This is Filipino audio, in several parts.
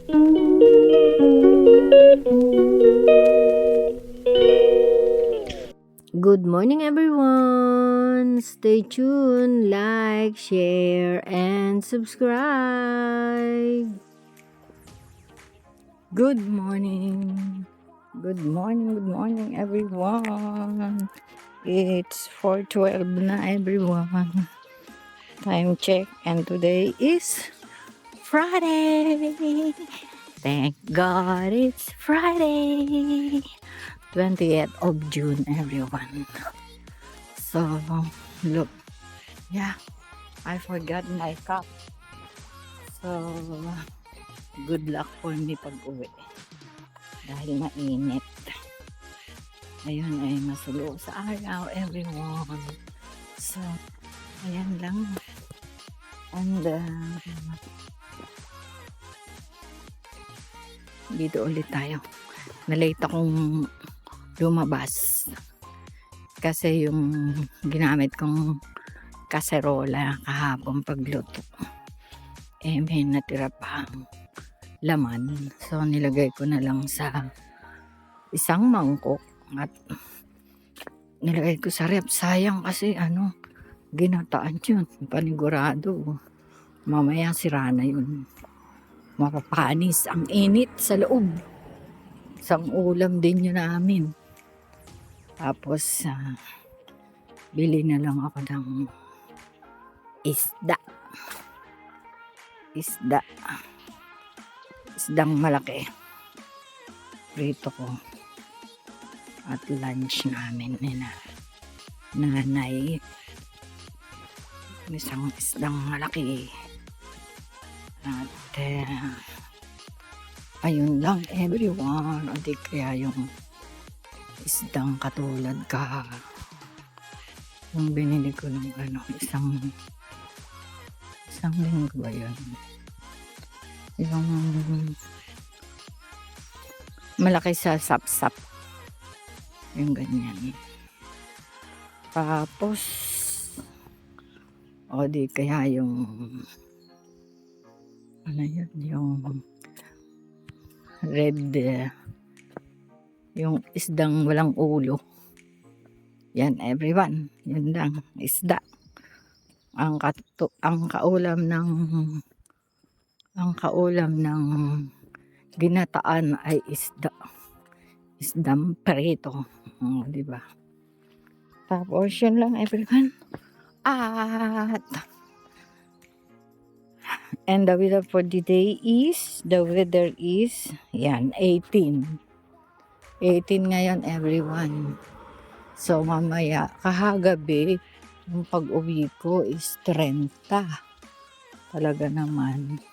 Good morning, everyone. Stay tuned, like, share, and subscribe. Good morning. Good morning, everyone. It's 4:12 na, everyone. Time check, and today is Friday. Thank God it's Friday. 20th of June, everyone. So, look. Yeah, I forgot my cup. So, good luck for me pag-uwi. Dahil mainit. Ayun ay masulo sa araw, everyone. So, ayan lang. And, dito ulit tayo. Nalate akong lumabas. Kasi yung ginamit kong kaserola kahapon pagluto. May natira pang laman. So, nilagay ko na lang sa isang mangkok at nilagay ko sa rep. Sayang kasi ginataan yun. Panigurado. Mamaya sira na yun. Mapapanis. Ang init sa loob. Isang ulam din yun namin. Tapos, bili na lang ako ng isda. Isdang malaki. Prito ko. At lunch namin nina nanay. Isang isdang malaki. At ayun lang, everyone. O di kaya yung isdang katulad yung binili ko ng isang linggo ba yun? Yung malaki sa sapsap. Yung ganyan. Tapos, o di kaya yung yung red, yung isdang walang ulo. Yan, everyone. Yun lang, isda. Ang kaulam ng ginataan ay isdang prito. Di ba? Tapos yun lang, everyone. And the weather for the day is, yan, 18 ngayon, everyone. So, mamaya, kahagabi, yung pag-uwi ko is 30. Talaga naman.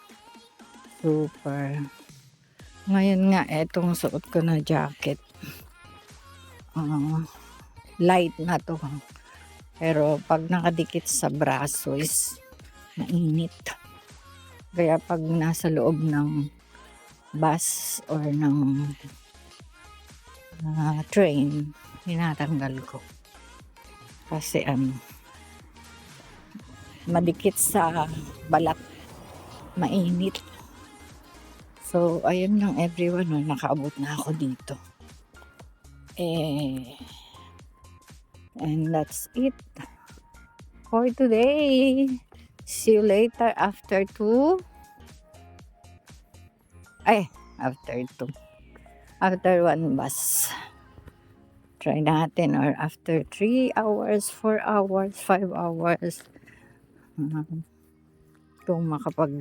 Super. Ngayon nga, etong suot ko na jacket. Light na to. Pero pag nakadikit sa braso is mainit. Kaya pag nasa loob ng bus or ng train, tinatanggal ko. Kasi madikit sa balat. Mainit. So, ayun lang everyone. Nakaabot na ako dito. And that's it for today. See you later after 2. After 2. After 1 bus. Try natin, or after 3 hours, 4 hours, 5 hours. Kung makapag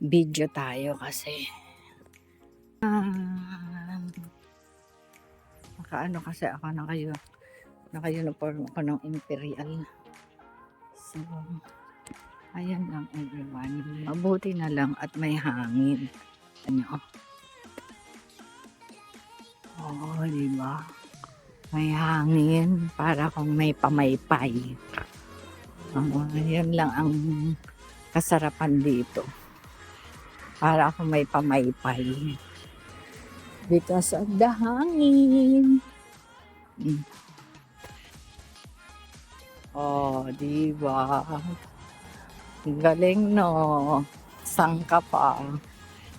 video tayo kasi kasi ako naka-uniform ako ng Imperial. So, ayan lang everyone. Mabuti na lang at may hangin. Diba? May hangin para kung may pamaypay. Yan lang ang kasarapan dito. Para kung may pamaypay. Because of the hangin. Diba? Galing, no? Sangka pa.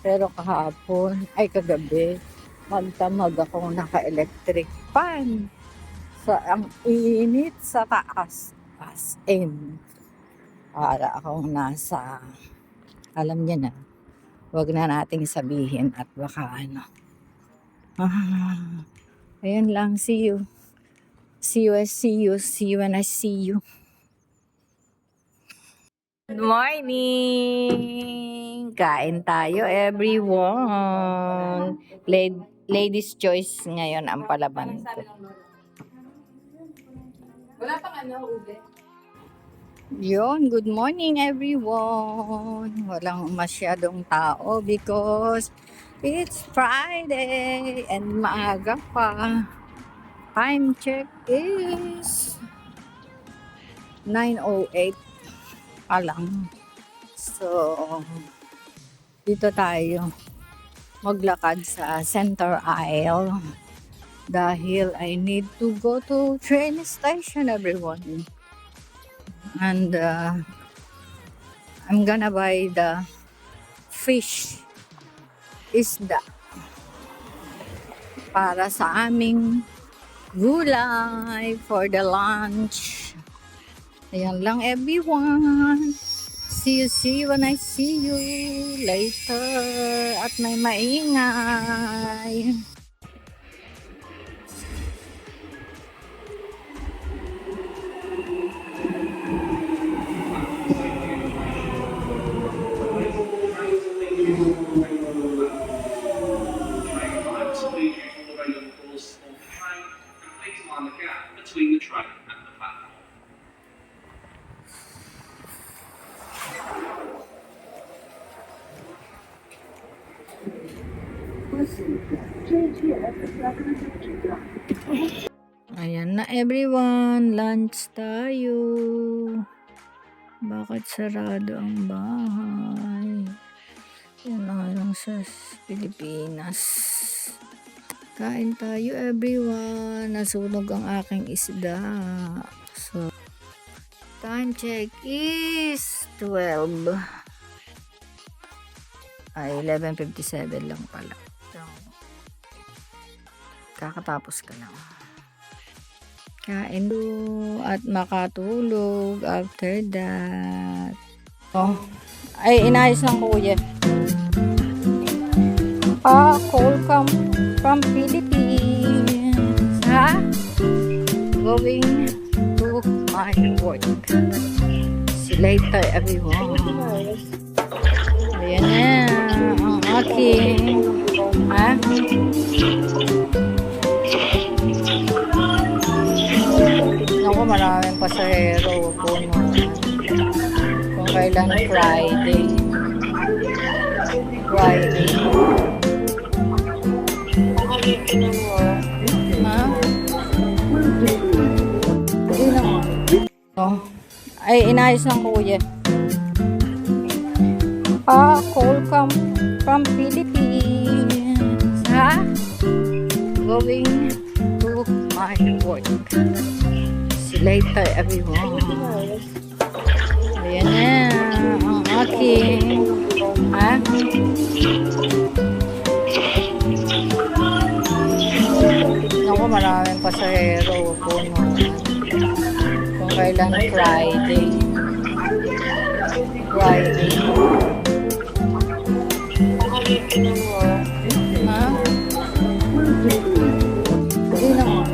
Pero kahapon, ay kagabi, magdamag akong naka-electric fan. Ang init sa taas. As in, para akong nasa, alam niya na, wag na nating sabihin at baka ano. Ayan lang, see you. See you when I see you. Good morning! Kain tayo, everyone. Ladies' choice ngayon ang palaban ko. Wala pang ube. Yun, good morning everyone. Walang masyadong tao because it's Friday and maaga pa. Time check is 9:08 pa lang. So, dito tayo maglakad sa center aisle dahil I need to go to train station, everyone. And I'm gonna buy the fish isda para sa aming gulay for the lunch. Ayan lang, everyone. See you when I see you later. At may maingay. Between the train and the platform. Ayan na everyone, lunch tayo. Bakit sarado ang bahay? Yan na lang sa Pilipinas. Kain tayo everyone. Nasunog ang aking isda. So, time check is 12. Ay, 11:57 lang pala. So, kakatapos ka lang. Kain at makatulog after that. Oh, ay inayos ng kuya. Call from Philippines. Ha? Going to my work. See you later, everyone. Ayan na ang aking. Ha? Naku, maraming pasahero. Puno. Kung kailan Friday. Ma? Hindi naman. Oh. Ay, inayos ng kuya. Call from Philippines. Ha? Going to my work. See you later, everyone. Ayan na ang aking. Ha? Naku, maraming pasahero. Puno. Kung kailan Friday. Ma? Hindi naman.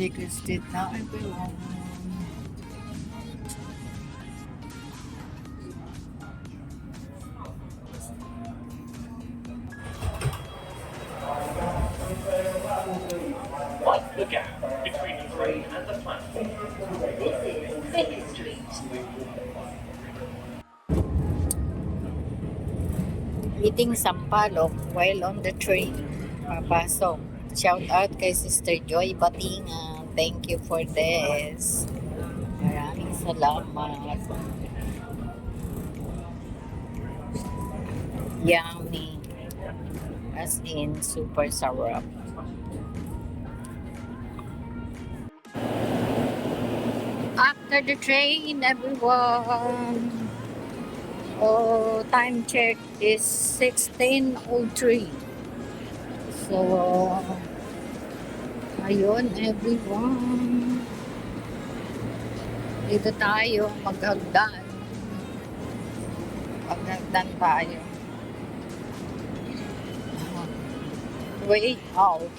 Jacob Street na everyone. Like the gap between the train and the platform. This is Baker Street. Eating sampalok while on the train. Papasok. Shout out kay Sister Joy Batinga. Thank you for this. Maraming salamat. Yummy. As in, super sarap. After the train, everyone. Oh, time check is 16:03. So, ayun everyone. Dito tayo maghagdan. Maghagdan tayo. Way out.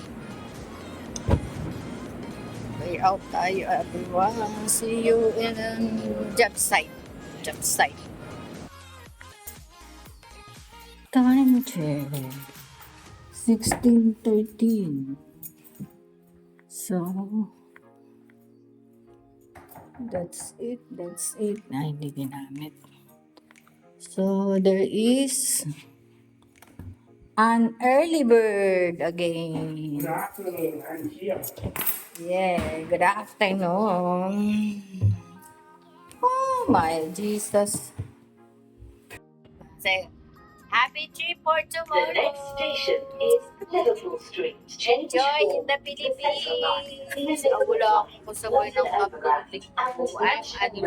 Way out tayo everyone. See you in job site. Job site. Time check. 16:13. So, that's it. That's it. Na hindi ginamit. So, there is an early bird again. Good afternoon, I'm here. Yeah, good afternoon. Oh my Jesus. Say, happy trip for The tomorrow. next station is Liverpool Street. Change Joy in for the the Central Line. Philippines. Ang wala akong kasabay ng public buwan. Ano,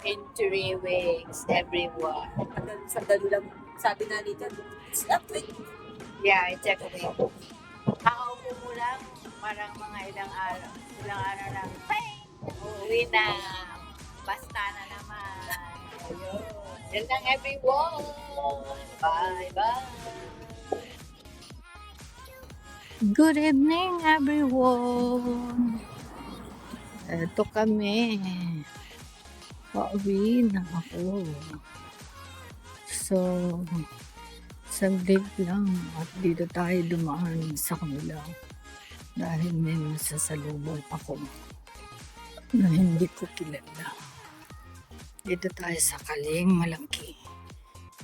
in 3 weeks, everyone. Sandali lang, sabi na nito, it's not quick. Yeah, exactly. Kakaupo mo lang, parang mga ilang araw. Ilang araw lang, bang! Uuwi na. Basta na naman. Ayun. Yan lang everyone. Bye-bye. Good evening everyone. Ito kami. Pauwi na ako. So, saglit lang at dito tayo dumaan sa kanila dahil may masasalubong ako na hindi ko kilala. Dito tayo sa Kaling Malaki.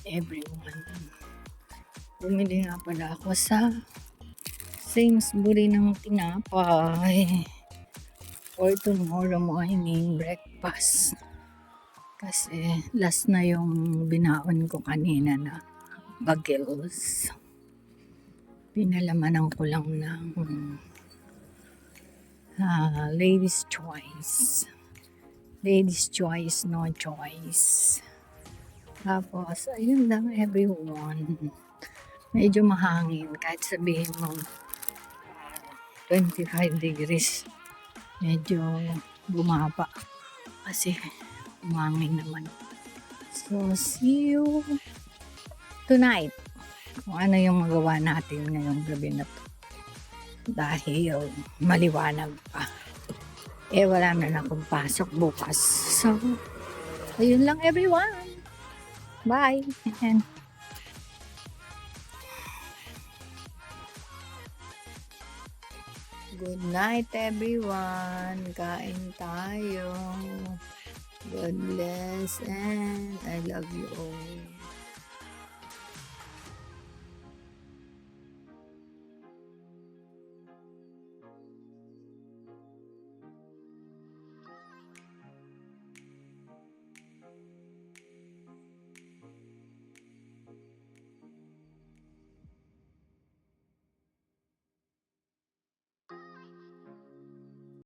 Everyone. Bumili nga pala ako sa Sainsbury ng tinapay for tomorrow morning breakfast. Kasi last na yung binaon ko kanina na bagels. Pinalamanan ko lang ng ladies choice. Ladies choice, no choice. Tapos, ayun lang everyone. Medyo mahangin kahit sabihin mo 25 degrees. Medyo bumaba kasi umangin naman. So, see you tonight. Kung ano yung magawa natin ngayong gabi na to. Dahil maliwanag pa. Eh, wala na akong pasok bukas. So, ayun lang everyone. Bye. And good night everyone. Kain tayo. God bless and I love you all.